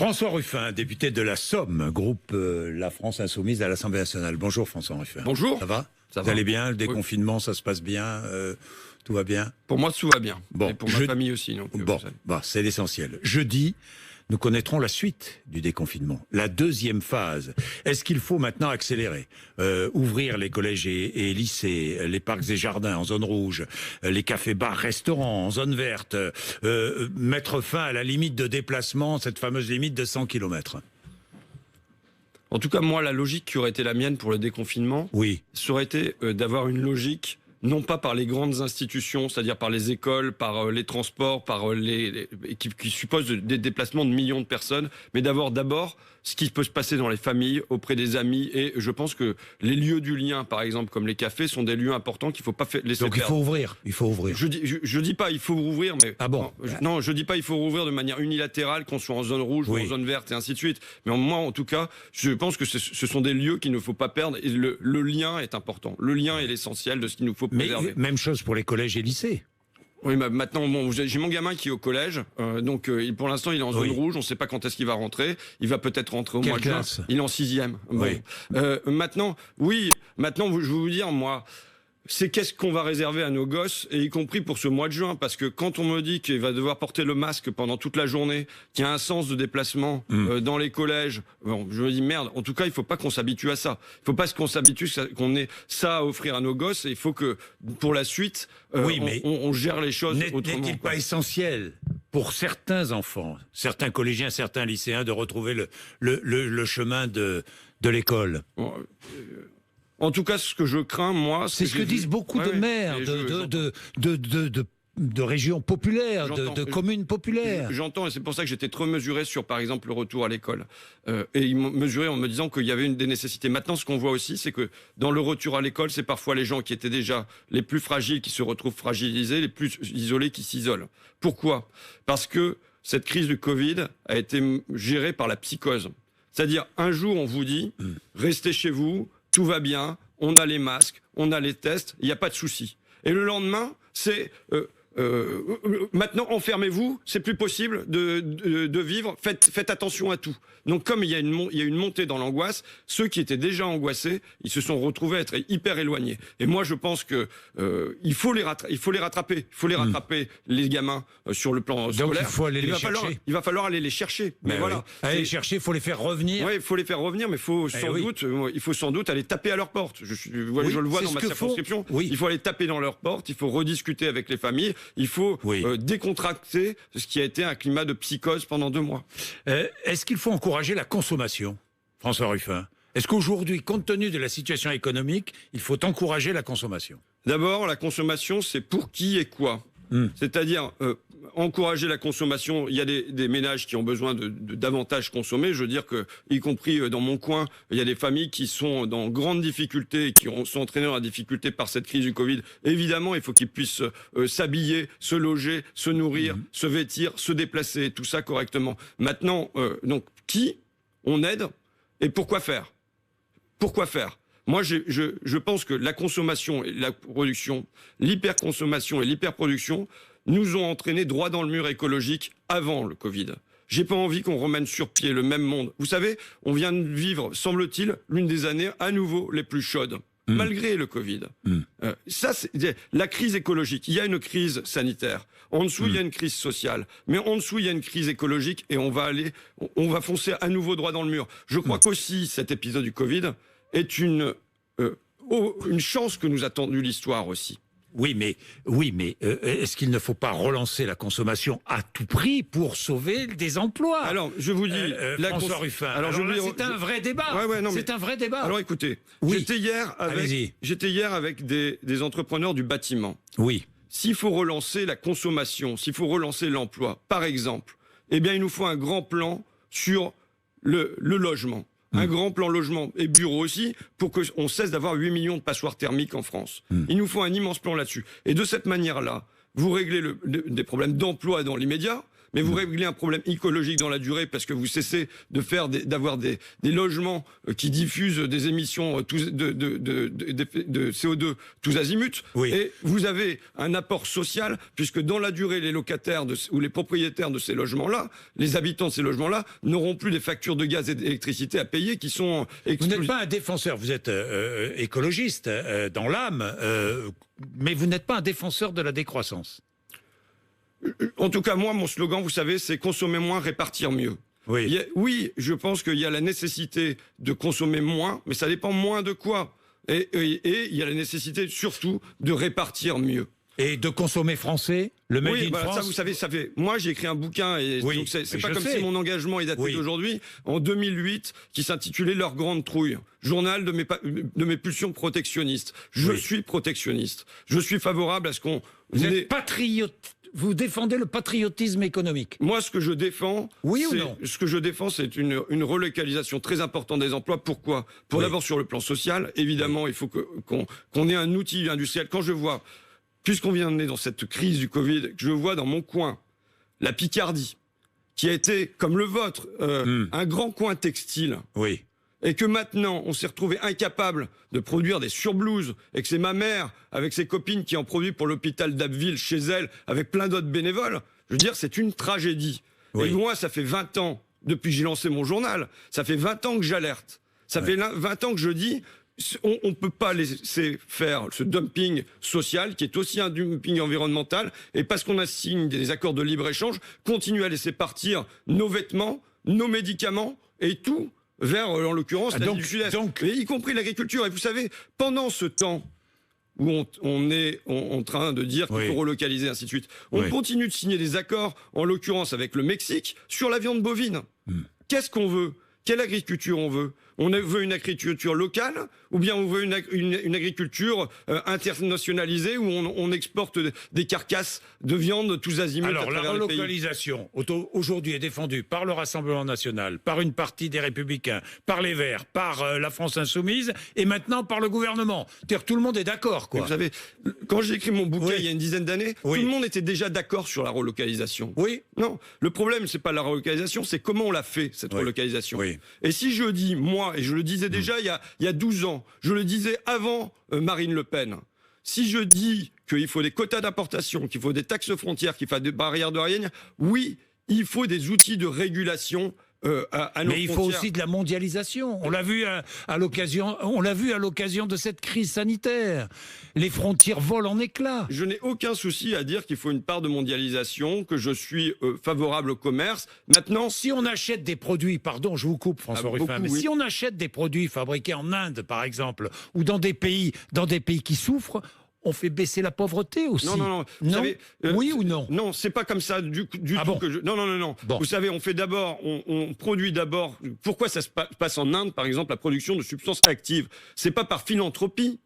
François Ruffin, député de la Somme, groupe La France Insoumise à l'Assemblée nationale. Bonjour François Ruffin. Bonjour. Ça va? Ça Vous va. allez bien? Le déconfinement, ça se passe bien? Tout va bien? Pour moi, tout va bien. Bon, et pour ma famille aussi. Donc, bon, c'est l'essentiel. Jeudi, nous connaîtrons la suite du déconfinement, la deuxième phase. Est-ce qu'il faut maintenant accélérer, ouvrir les collèges et lycées, les parcs et jardins en zone rouge, les cafés, bars, restaurants en zone verte, mettre fin à la limite de déplacement, cette fameuse limite de 100 km? En tout cas, moi, la logique qui aurait été la mienne pour le déconfinement, Oui. ça aurait été d'avoir une logique, non pas par les grandes institutions, c'est-à-dire par les écoles, par les transports, par qui supposent des déplacements de millions de personnes, mais d'avoir d'abord ce qui peut se passer dans les familles, auprès des amis. Et je pense que les lieux du lien, par exemple, comme les cafés, sont des lieux importants qu'il ne faut pas laisser Donc perdre. il faut ouvrir. Je dis pas il faut rouvrir, mais Ah bon? non, je dis pas il faut rouvrir de manière unilatérale, qu'on soit en zone rouge ou en zone verte et ainsi de suite. Mais moi, en tout cas, je pense que ce sont des lieux qu'il ne faut pas perdre. Et le lien est important. Le lien est l'essentiel de ce qu'il nous faut préserver. Mais même chose pour les collèges et lycées. Oui, bah maintenant, bon, j'ai mon gamin qui est au collège, donc pour l'instant, il est en zone rouge. On ne sait pas quand est-ce qu'il va rentrer. Il va peut-être rentrer au mois de juin. Il est en 6e. Oui. Bon. Maintenant, je vais vous dire, moi, c'est qu'est-ce qu'on va réserver à nos gosses, et y compris pour ce mois de juin, parce que quand on me dit qu'il va devoir porter le masque pendant toute la journée, qu'il y a un sens de déplacement dans les collèges, bon, je me dis merde, en tout cas, il faut pas qu'on s'habitue à ça. Il faut pas qu'on s'habitue, qu'on ait ça à offrir à nos gosses, et il faut que, pour la suite, on gère les choses autrement. N'est-il pas essentiel pour certains enfants, certains collégiens, certains lycéens, de retrouver le chemin de l'école? En tout cas, ce que je crains, moi... C'est ce que disent beaucoup de maires, de régions populaires, de communes populaires. J'entends, et c'est pour ça que j'étais trop mesuré sur, par exemple, le retour à l'école. Et ils m'ont mesuré en me disant qu'il y avait des nécessités. Maintenant, ce qu'on voit aussi, c'est que dans le retour à l'école, c'est parfois les gens qui étaient déjà les plus fragiles qui se retrouvent fragilisés, les plus isolés qui s'isolent. Pourquoi? Parce que cette crise du Covid a été gérée par la psychose. C'est-à-dire, un jour, on vous dit, restez chez vous, tout va bien, on a les masques, on a les tests, il n'y a pas de souci. Et le lendemain, c'est maintenant enfermez-vous, c'est plus possible de vivre, faites attention à tout. Donc comme il y a une montée dans l'angoisse, ceux qui étaient déjà angoissés, ils se sont retrouvés à être hyper éloignés. Et moi je pense que il faut les rattraper, les gamins sur le plan scolaire. Donc il faut aller les chercher. Il va falloir aller les chercher. Mais voilà, aller les chercher, il faut les faire revenir. Oui, il faut les faire revenir, mais il faut sans doute aller taper à leur porte. Je le vois dans ma circonscription. Il faut aller taper dans leur porte, il faut rediscuter avec les familles. Il faut décontracter ce qui a été un climat de psychose pendant 2 mois. Est-ce qu'il faut encourager la consommation, François Ruffin? Est-ce qu'aujourd'hui, compte tenu de la situation économique, il faut encourager la consommation? D'abord, la consommation, c'est pour qui et quoi. C'est-à-dire, encourager la consommation, il y a des ménages qui ont besoin de davantage consommer. Je veux dire que, y compris dans mon coin, il y a des familles qui sont dans grande difficulté, qui sont entraînées dans la difficulté par cette crise du Covid. Évidemment, il faut qu'ils puissent s'habiller, se loger, se nourrir, se vêtir, se déplacer, tout ça correctement. Maintenant, donc, qui on aide et pourquoi faire? Pourquoi faire? Moi, je pense que la consommation et la production, l'hyperconsommation et l'hyperproduction nous ont entraînés droit dans le mur écologique avant le Covid. J'ai pas envie qu'on remette sur pied le même monde. Vous savez, on vient de vivre, semble-t-il, l'une des années à nouveau les plus chaudes, malgré le Covid. Ça, c'est la crise écologique. Il y a une crise sanitaire. En dessous, il y a une crise sociale. Mais en dessous, il y a une crise écologique et on va foncer à nouveau droit dans le mur. Je crois qu'aussi, cet épisode du Covid est une chance que nous a tendue l'histoire aussi. Oui, mais est-ce qu'il ne faut pas relancer la consommation à tout prix pour sauver des emplois? Alors, je vous dis, François Ruffin. Alors c'est un vrai débat. C'est un vrai débat. Alors, écoutez, j'étais hier avec des entrepreneurs du bâtiment. Oui. S'il faut relancer la consommation, s'il faut relancer l'emploi, par exemple, eh bien, il nous faut un grand plan sur le logement. Un grand plan logement et bureau aussi, pour qu'on cesse d'avoir 8 millions de passoires thermiques en France. Il nous faut un immense plan là-dessus. Et de cette manière-là, vous réglez des problèmes d'emploi dans l'immédiat, mais vous réglez un problème écologique dans la durée parce que vous cessez d'avoir des logements qui diffusent des émissions de CO2 tous azimuts. Oui. Et vous avez un apport social puisque dans la durée, les locataires ou les propriétaires de ces logements-là, les habitants de ces logements-là, n'auront plus des factures de gaz et d'électricité à payer qui sont... Vous n'êtes pas un défenseur, vous êtes écologiste dans l'âme, mais vous n'êtes pas un défenseur de la décroissance. En tout cas, moi, mon slogan, vous savez, c'est consommer moins, répartir mieux. Oui. Oui, je pense qu'il y a la nécessité de consommer moins, mais ça dépend moins de quoi. Et il y a la nécessité surtout de répartir mieux. Et de consommer français, le Made in France. Ça, vous savez, ça fait. Moi, j'ai écrit un bouquin et oui, donc c'est pas comme si mon engagement est daté d'aujourd'hui. En 2008, qui s'intitulait Leur grande trouille, journal de mes pulsions protectionnistes. Je suis protectionniste. Je suis favorable à ce qu'on. Vous êtes patriote. Vous défendez le patriotisme économique. Moi, ce que je défends, c'est une relocalisation très importante des emplois. Pourquoi ? D'abord sur le plan social, évidemment, il faut qu'on ait un outil industriel. Quand je vois, puisqu'on vient de dans cette crise du Covid, que je vois dans mon coin la Picardie, qui a été, comme le vôtre, un grand coin textile. Oui. Et que maintenant, on s'est retrouvé incapable de produire des surblouses, et que c'est ma mère, avec ses copines, qui en produit pour l'hôpital d'Abbeville, chez elle, avec plein d'autres bénévoles. Je veux dire, c'est une tragédie. Oui. Et moi, ça fait 20 ans, depuis que j'ai lancé mon journal, ça fait 20 ans que j'alerte. Ça fait 20 ans que je dis, on ne peut pas laisser faire ce dumping social, qui est aussi un dumping environnemental, et parce qu'on a signé des accords de libre-échange, continuer à laisser partir nos vêtements, nos médicaments, et tout, vers, en l'occurrence, l'Asie du Sud-Est, y compris l'agriculture. Et vous savez, pendant ce temps où on est en train de dire qu'il faut relocaliser, ainsi de suite, on continue de signer des accords, en l'occurrence avec le Mexique, sur la viande bovine. Qu'est-ce qu'on veut ? Quelle agriculture on veut ? On veut une agriculture locale ou bien on veut une agriculture internationalisée où on exporte des carcasses de viande tous azimuts. Alors la relocalisation aujourd'hui est défendue par le Rassemblement national, par une partie des Républicains, par les Verts, par la France insoumise et maintenant par le gouvernement. C'est-à-dire tout le monde est d'accord, quoi. Vous savez, quand j'ai écrit mon bouquin il y a une dizaine d'années, tout le monde était déjà d'accord sur la relocalisation. Oui. Non, le problème c'est pas la relocalisation, c'est comment on l'a fait cette relocalisation. Oui. Et si je dis moi, et je le disais déjà il y a 12 ans, je le disais avant Marine Le Pen, si je dis qu'il faut des quotas d'importation, qu'il faut des taxes frontières, qu'il faut des barrières douanières, oui, il faut des outils de régulation à nos frontières. Mais il faut aussi de la mondialisation. On l'a vu à l'occasion de cette crise sanitaire. Les frontières volent en éclats. Je n'ai aucun souci à dire qu'il faut une part de mondialisation, que je suis favorable au commerce. Maintenant, si on achète des produits, pardon, je vous coupe, François Ruffin, mais si on achète des produits fabriqués en Inde, par exemple, ou dans des pays qui souffrent, on fait baisser la pauvreté aussi. Non. Vous savez, oui ou non? Non, c'est pas comme ça du tout que je... Non. Bon. Vous savez, on produit d'abord... Pourquoi ça se passe en Inde, par exemple, la production de substances actives? C'est pas par philanthropie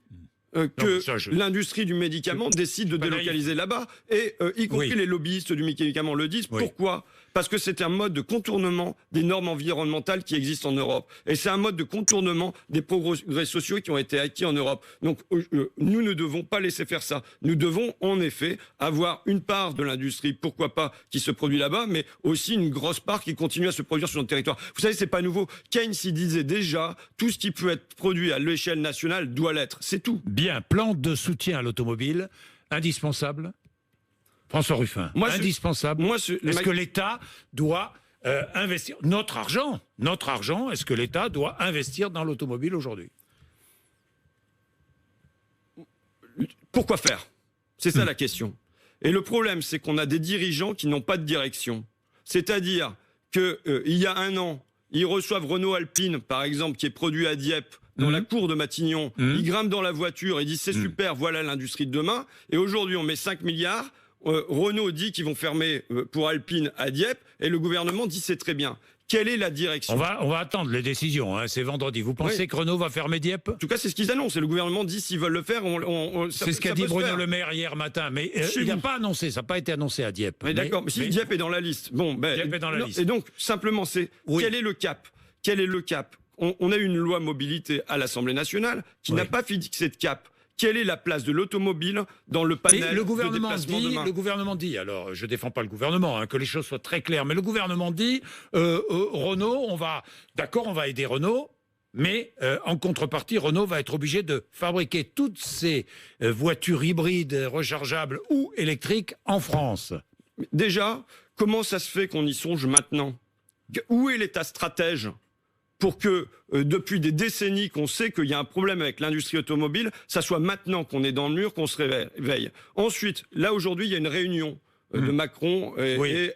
que l'industrie du médicament décide de délocaliser là-bas, et y compris les lobbyistes du médicament le disent. Pourquoi ? Parce que c'est un mode de contournement des normes environnementales qui existent en Europe. Et c'est un mode de contournement des progrès sociaux qui ont été acquis en Europe. Donc nous ne devons pas laisser faire ça. Nous devons en effet avoir une part de l'industrie, pourquoi pas, qui se produit là-bas, mais aussi une grosse part qui continue à se produire sur notre territoire. Vous savez, c'est pas nouveau. Keynes y disait déjà, tout ce qui peut être produit à l'échelle nationale doit l'être. C'est tout. Bien, plan de soutien à l'automobile, indispensable. François Ruffin, indispensable. Est-ce que l'État doit investir notre argent, est-ce que l'État doit investir dans l'automobile aujourd'hui? Pourquoi faire? C'est ça la question. Et le problème, c'est qu'on a des dirigeants qui n'ont pas de direction. C'est-à-dire qu'il y a un an, ils reçoivent Renault Alpine, par exemple, qui est produit à Dieppe, dans la cour de Matignon. Ils grimpent dans la voiture et disent c'est super, voilà l'industrie de demain. Et aujourd'hui, on met 5 milliards. Renault dit qu'ils vont fermer pour Alpine à Dieppe et le gouvernement dit c'est très bien. Quelle est la direction? On va attendre les décisions, c'est vendredi. Vous pensez que Renault va fermer Dieppe? En tout cas, c'est ce qu'ils annoncent et le gouvernement dit s'ils veulent le faire. C'est ce qu'a dit Bruno Le Maire hier matin, mais il n'a pas annoncé, ça n'a pas été annoncé à Dieppe. Mais d'accord, mais si Dieppe est dans la liste, Dieppe est dans la liste. Et donc, simplement, quel est le cap? Quel est le cap? On a eu une loi mobilité à l'Assemblée nationale qui n'a pas fixé de cap, quelle est la place de l'automobile dans le panel mais le gouvernement de déplacement dit, demain. le gouvernement dit, alors je défends pas le gouvernement, que les choses soient très claires, mais le gouvernement dit, Renault, on va aider Renault, mais en contrepartie, Renault va être obligé de fabriquer toutes ces voitures hybrides, rechargeables ou électriques en France. Déjà, comment ça se fait qu'on y songe maintenant? Où est l'État stratège pour que, depuis des décennies qu'on sait qu'il y a un problème avec l'industrie automobile, ça soit maintenant qu'on est dans le mur, qu'on se réveille. Ensuite, là aujourd'hui, il y a une réunion de Macron et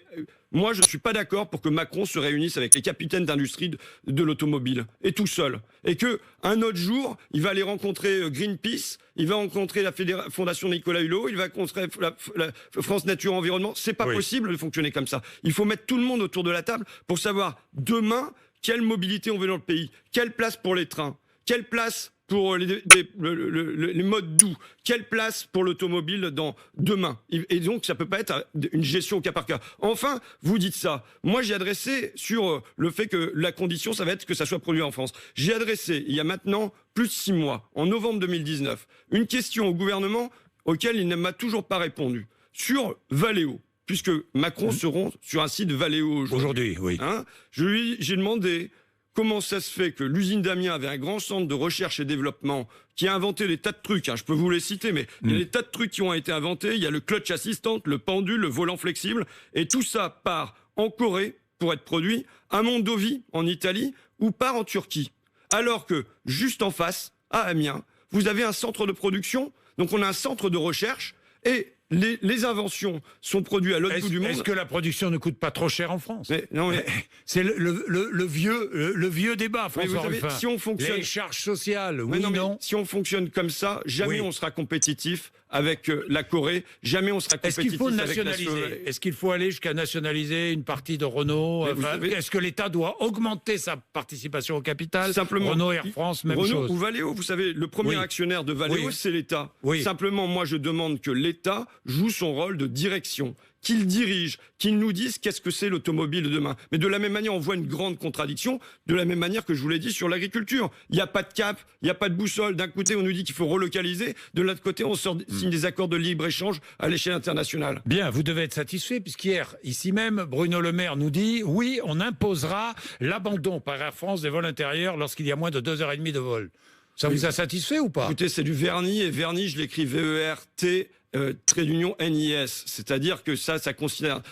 moi, je ne suis pas d'accord pour que Macron se réunisse avec les capitaines d'industrie de l'automobile, et tout seul. Et qu'un autre jour, il va aller rencontrer Greenpeace, il va rencontrer la Fondation Nicolas Hulot, il va rencontrer la France Nature Environnement. C'est pas possible de fonctionner comme ça. Il faut mettre tout le monde autour de la table pour savoir demain quelle mobilité on veut dans le pays, quelle place pour les trains, quelle place pour les modes doux, quelle place pour l'automobile dans demain. Et donc, ça peut pas être une gestion au cas par cas. Enfin, vous dites ça. Moi, j'ai adressé sur le fait que la condition, ça va être que ça soit produit en France. J'ai adressé, il y a maintenant plus de 6 mois, en novembre 2019, une question au gouvernement auquel il ne m'a toujours pas répondu. Sur Valeo, puisque Macron seront sur un site Valeo aujourd'hui. Oui. J'ai demandé comment ça se fait que l'usine d'Amiens avait un grand centre de recherche et développement qui a inventé des tas de trucs, je peux vous les citer, mais il y a des tas de trucs qui ont été inventés, il y a le clutch assistant, le pendule, le volant flexible, et tout ça part en Corée pour être produit, à Mondovi en Italie, ou part en Turquie. Alors que, juste en face, à Amiens, vous avez un centre de production, donc on a un centre de recherche, et les inventions sont produites à l'autre bout du monde. Est-ce que la production ne coûte pas trop cher en France? C'est le vieux débat, François Ruffin. Si on fonctionne... Les charges sociales, oui, non. Si on fonctionne comme ça, jamais on sera compétitif avec la Corée, jamais on sera compétitif avec la Slovaquie. Est-ce qu'il faut aller jusqu'à nationaliser une partie de Renault? Est-ce que l'État doit augmenter sa participation au capital? Simplement, Renault, Air France, même chose. Renault ou Valeo, vous savez, le premier actionnaire de Valeo, c'est l'État. Simplement, moi, je demande que l'État joue son rôle de direction, qu'il dirige, qu'il nous dise qu'est-ce que c'est l'automobile de demain. Mais de la même manière, on voit une grande contradiction, de la même manière que je vous l'ai dit sur l'agriculture. Il n'y a pas de cap, il n'y a pas de boussole. D'un côté, on nous dit qu'il faut relocaliser, de l'autre côté, on signe des accords de libre-échange à l'échelle internationale. Bien, vous devez être satisfait, puisqu'hier, ici même, Bruno Le Maire nous dit, oui, on imposera l'abandon par Air France des vols intérieurs lorsqu'il y a moins de 2h30 de vol. Ça vous a satisfait ou pas? Écoutez, c'est du vernis, et vernis, je l'écris V-E-R-T, trait d'union NIS, c'est-à-dire que ça concerne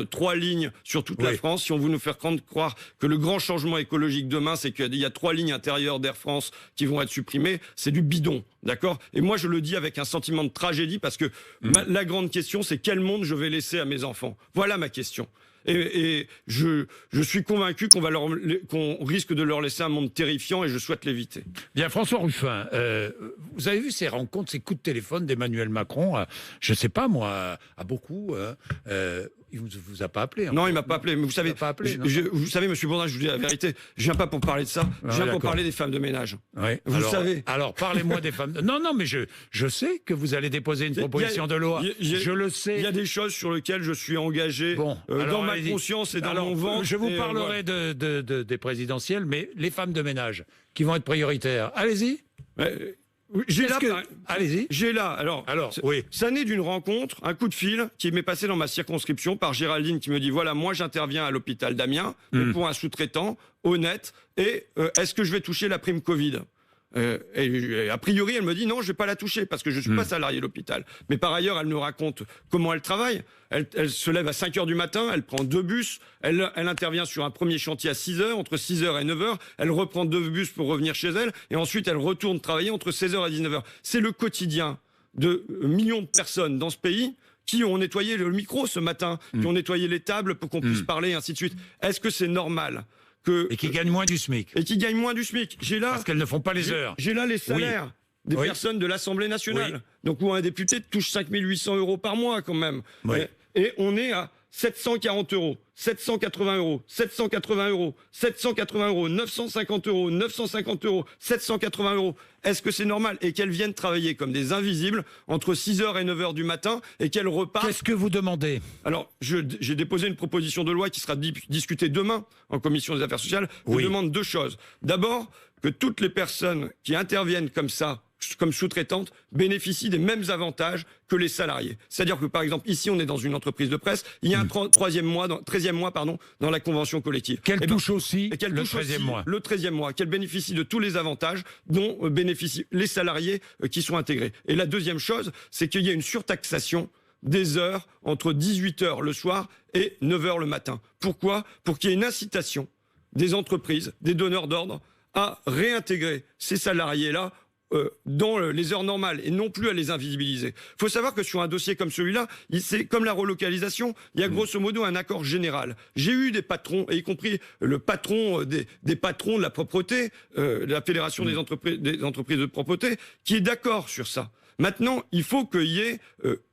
3 lignes sur toute la France. Si on veut nous faire croire que le grand changement écologique demain, c'est qu'il y a 3 lignes intérieures d'Air France qui vont être supprimées, c'est du bidon, d'accord? Et moi, je le dis avec un sentiment de tragédie, parce que la grande question, c'est quel monde je vais laisser à mes enfants? Voilà ma question. Et je suis convaincu qu'on risque de leur laisser un monde terrifiant, et je souhaite l'éviter. Bien, François Ruffin, vous avez vu ces rencontres, ces coups de téléphone d'Emmanuel Macron, je ne sais pas moi, à beaucoup, il ne vous a pas appelé. Non, il ne m'a pas appelé. Mais vous savez, vous savez, monsieur Bourdin, je vous dis la vérité, je ne viens pas pour parler de ça, je viens pour parler des femmes de ménage. Vous savez. Alors, parlez-moi des femmes. Non, mais je sais que vous allez déposer une proposition de loi. Je le sais. Il y a des choses sur lesquelles je suis engagé dans ma conscience et dans mon ventre. Je vous parlerai des présidentielles, mais les femmes de ménage qui vont être prioritaires. Allez-y. Allez-y. J'ai là, ça naît d'une rencontre, un coup de fil qui m'est passé dans ma circonscription par Géraldine qui me dit, voilà, moi j'interviens à l'hôpital d'Amiens pour un sous-traitant honnête, et est-ce que je vais toucher la prime Covid? Et a priori, elle me dit non, je vais pas la toucher parce que je suis pas salarié de l'hôpital. Mais par ailleurs, elle me raconte comment elle travaille. Elle se lève à 5h du matin, elle prend 2 bus, elle intervient sur un premier chantier à 6h, entre 6h et 9h, elle reprend 2 bus pour revenir chez elle, et ensuite elle retourne travailler entre 16h et 19h. C'est le quotidien de millions de personnes dans ce pays qui ont nettoyé le micro ce matin, qui ont nettoyé les tables pour qu'on puisse parler, et ainsi de suite. Est-ce que c'est normal et qui gagnent moins du SMIC. Parce qu'elles ne font pas les heures. J'ai là les salaires des personnes de l'Assemblée nationale. Donc où un député touche 5 800 € par mois quand même. Et on est à 740 €, 780 €, 780 €, 780 €, 950 €, 950 €, 780 €. Est-ce que c'est normal? Et qu'elles viennent travailler comme des invisibles entre 6h et 9h du matin, et qu'elles repartent. Qu'est-ce que vous demandez? Alors, j'ai déposé une proposition de loi qui sera discutée demain en commission des affaires sociales. Je demande 2 choses. D'abord, que toutes les personnes qui interviennent comme ça comme sous-traitante bénéficient des mêmes avantages que les salariés. C'est-à-dire que, par exemple, ici, on est dans une entreprise de presse, il y a un 13e mois dans la convention collective. Qu'elle touche aussi le 13e mois. Le 13e mois, qu'elle bénéficie de tous les avantages dont bénéficient les salariés qui sont intégrés. Et la deuxième chose, c'est qu'il y a une surtaxation des heures entre 18h le soir et 9h le matin. Pourquoi ? Pour qu'il y ait une incitation des entreprises, des donneurs d'ordre, à réintégrer ces salariés-là dans les heures normales et non plus à les invisibiliser. Il faut savoir que sur un dossier comme celui-là, c'est comme la relocalisation, il y a grosso modo un accord général. J'ai eu des patrons, y compris le patron des patrons de la propreté, de la Fédération des entreprises de propreté, qui est d'accord sur ça. Maintenant, il faut qu'il y ait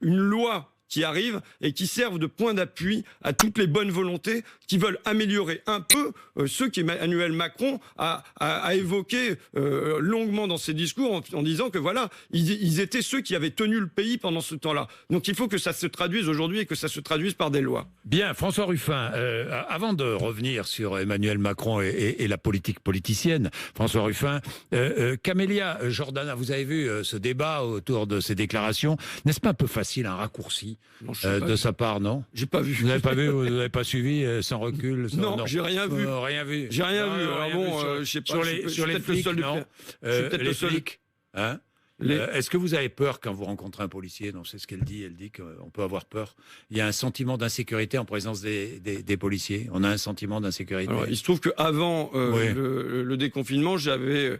une loi qui arrive et qui servent de point d'appui à toutes les bonnes volontés qui veulent améliorer un peu ce qu'Emmanuel Macron a évoqué longuement dans ses discours en disant que voilà, ils étaient ceux qui avaient tenu le pays pendant ce temps-là. Donc il faut que ça se traduise aujourd'hui et que ça se traduise par des lois. Bien, François Ruffin, avant de revenir sur Emmanuel Macron et la politique politicienne, François Ruffin, Camélia Jordana, vous avez vu ce débat autour de ces déclarations, n'est-ce pas un peu facile, un raccourci de sa part, non? J'ai pas vu. Vous n'avez pas vu, vous n'avez pas suivi, sans recul? Non, j'ai rien vu. Rien vu. J'ai rien vu. Alors bon, je sais pas. Sur les flics, non. Les flics, hein? Est-ce que vous avez peur quand vous rencontrez un policier? Non, c'est ce qu'elle dit. Elle dit qu'on peut avoir peur. Il y a un sentiment d'insécurité en présence des policiers. On a un sentiment d'insécurité. Alors, il se trouve qu'avant le déconfinement, j'avais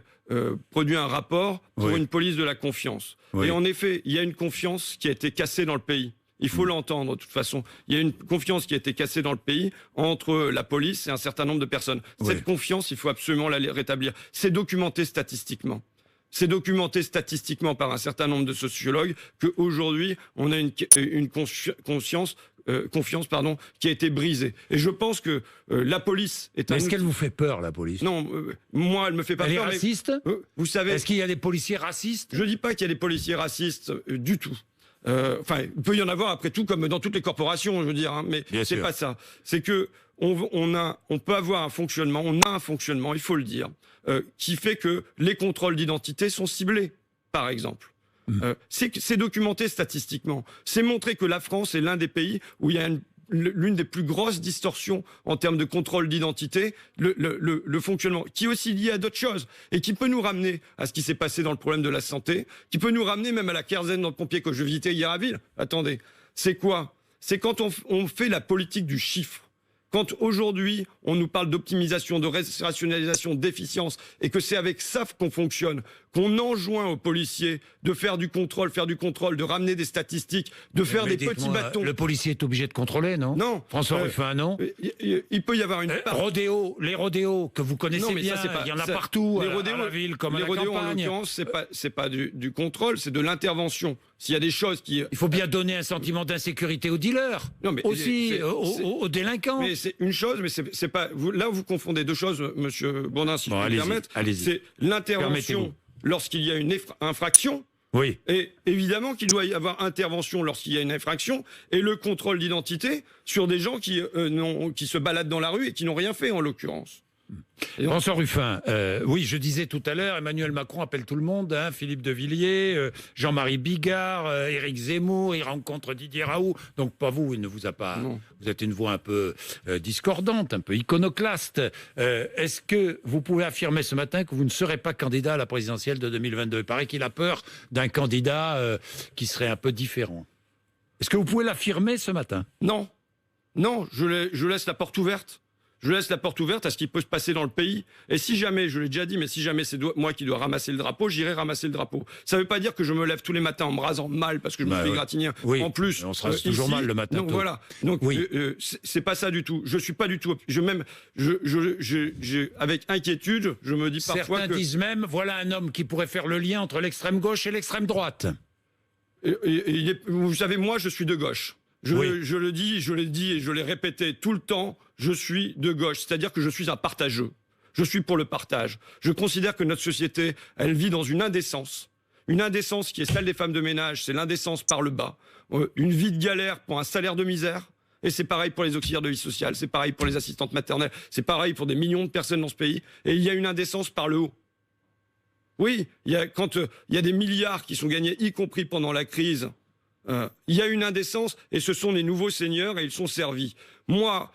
produit un rapport pour une police de la confiance. Oui. Et en effet, il y a une confiance qui a été cassée dans le pays. Il faut l'entendre, de toute façon. Il y a une confiance qui a été cassée dans le pays entre la police et un certain nombre de personnes. Cette confiance, il faut absolument la rétablir. C'est documenté statistiquement. C'est documenté statistiquement par un certain nombre de sociologues qu'aujourd'hui, on a une confiance qui a été brisée. Et je pense que la police est Est-ce qu'elle vous fait peur, la police? Non, moi, elle me fait pas peur. Elle est raciste? Vous savez... Est-ce qu'il y a des policiers racistes? Je dis pas qu'il y a des policiers racistes du tout. Enfin, il peut y en avoir après tout, comme dans toutes les corporations, je veux dire, hein, mais c'est pas ça. C'est que on peut avoir un fonctionnement, il faut le dire, qui fait que les contrôles d'identité sont ciblés, par exemple. C'est documenté statistiquement. C'est montré que la France est l'un des pays où il y a l'une des plus grosses distorsions en termes de contrôle d'identité, le fonctionnement, qui est aussi lié à d'autres choses, et qui peut nous ramener à ce qui s'est passé dans le problème de la santé, qui peut nous ramener même à la querzaine dans le pompier que je visitais hier à Ville. Attendez, c'est quoi? C'est quand on fait la politique du chiffre. Quand aujourd'hui, on nous parle d'optimisation, de rationalisation, d'efficience, et que c'est avec ça qu'on fonctionne, qu'on enjoint aux policiers de faire du contrôle, de ramener des statistiques, de faire des petits bâtons. Le policier est obligé de contrôler, non? Non. François Ruffin, non? Il peut y avoir une part. Les rodéos que vous connaissez bien, il y en a partout, à la ville comme à la campagne. Les rodéos, en l'occurrence, c'est pas du contrôle, c'est de l'intervention. S'il y a des choses qui... Il faut bien donner un sentiment d'insécurité aux dealers, aussi aux délinquants. Mais c'est une chose, mais c'est pas... Là, vous confondez deux choses, monsieur Bourdin, si je peux me permettre. C'est l'intervention lorsqu'il y a une infraction. Oui. Et évidemment qu'il doit y avoir intervention lorsqu'il y a une infraction et le contrôle d'identité sur des gens qui se baladent dans la rue et qui n'ont rien fait, en l'occurrence. François Ruffin, oui, je disais tout à l'heure, Emmanuel Macron appelle tout le monde, hein, Philippe de Villiers, Jean-Marie Bigard, Éric Zemmour, il rencontre Didier Raoult, donc pas vous, il ne vous a pas... Non. Vous êtes une voix un peu discordante, un peu iconoclaste. Est-ce que vous pouvez affirmer ce matin que vous ne serez pas candidat à la présidentielle de 2022? Il paraît qu'il a peur d'un candidat qui serait un peu différent. Est-ce que vous pouvez l'affirmer ce matin? Non. Non, je laisse la porte ouverte. Je laisse la porte ouverte à ce qui peut se passer dans le pays. Et si jamais, je l'ai déjà dit, mais si jamais c'est moi qui dois ramasser le drapeau, j'irai ramasser le drapeau. Ça ne veut pas dire que je me lève tous les matins en me rasant mal parce que je me fais égratigner. Oui. En plus, on se rase toujours mal le matin. Donc voilà. Donc oui. C'est pas ça du tout. Je suis pas du tout. Avec inquiétude, je me dis parfois Certains disent même, voilà un homme qui pourrait faire le lien entre l'extrême gauche et l'extrême droite. Vous savez, moi, je suis de gauche. Je le dis, je l'ai dit et je l'ai répété tout le temps, je suis de gauche, c'est-à-dire que je suis un partageux. Je suis pour le partage. Je considère que notre société, elle vit dans une indécence. Une indécence qui est celle des femmes de ménage, c'est l'indécence par le bas. Une vie de galère pour un salaire de misère. Et c'est pareil pour les auxiliaires de vie sociale, c'est pareil pour les assistantes maternelles, c'est pareil pour des millions de personnes dans ce pays. Et il y a une indécence par le haut. Oui, quand il y a des milliards qui sont gagnés, y compris pendant la crise, il y a une indécence et ce sont les nouveaux seigneurs et ils sont servis. Moi,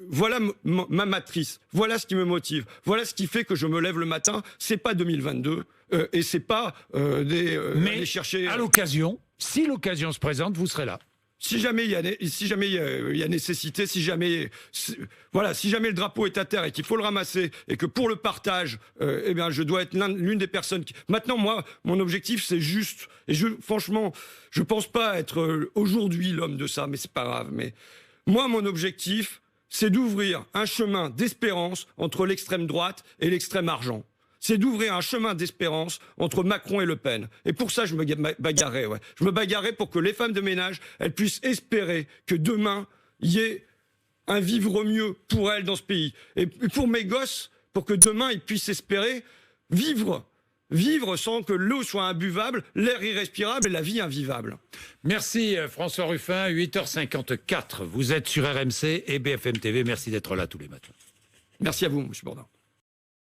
voilà ma matrice, voilà ce qui me motive, voilà ce qui fait que je me lève le matin. C'est pas 2022 et c'est pas aller chercher. À l'occasion, si l'occasion se présente, vous serez là. Si jamais il y a nécessité, si jamais le drapeau est à terre et qu'il faut le ramasser et que pour le partage, eh bien, je dois être l'une des personnes qui... Maintenant, moi, mon objectif, c'est juste, et franchement, je pense pas être aujourd'hui l'homme de ça, mais c'est pas grave. Mais moi, mon objectif, c'est d'ouvrir un chemin d'espérance entre l'extrême droite et l'extrême argent. C'est d'ouvrir un chemin d'espérance entre Macron et Le Pen. Et pour ça, je me bagarrais. Ouais. Je me bagarrais pour que les femmes de ménage, elles puissent espérer que demain, il y ait un vivre mieux pour elles dans ce pays. Et pour mes gosses, pour que demain, ils puissent espérer vivre sans que l'eau soit imbuvable, l'air irrespirable et la vie invivable. Merci François Ruffin, 8h54. Vous êtes sur RMC et BFM TV. Merci d'être là tous les matins. Merci à vous, M. Bourdin.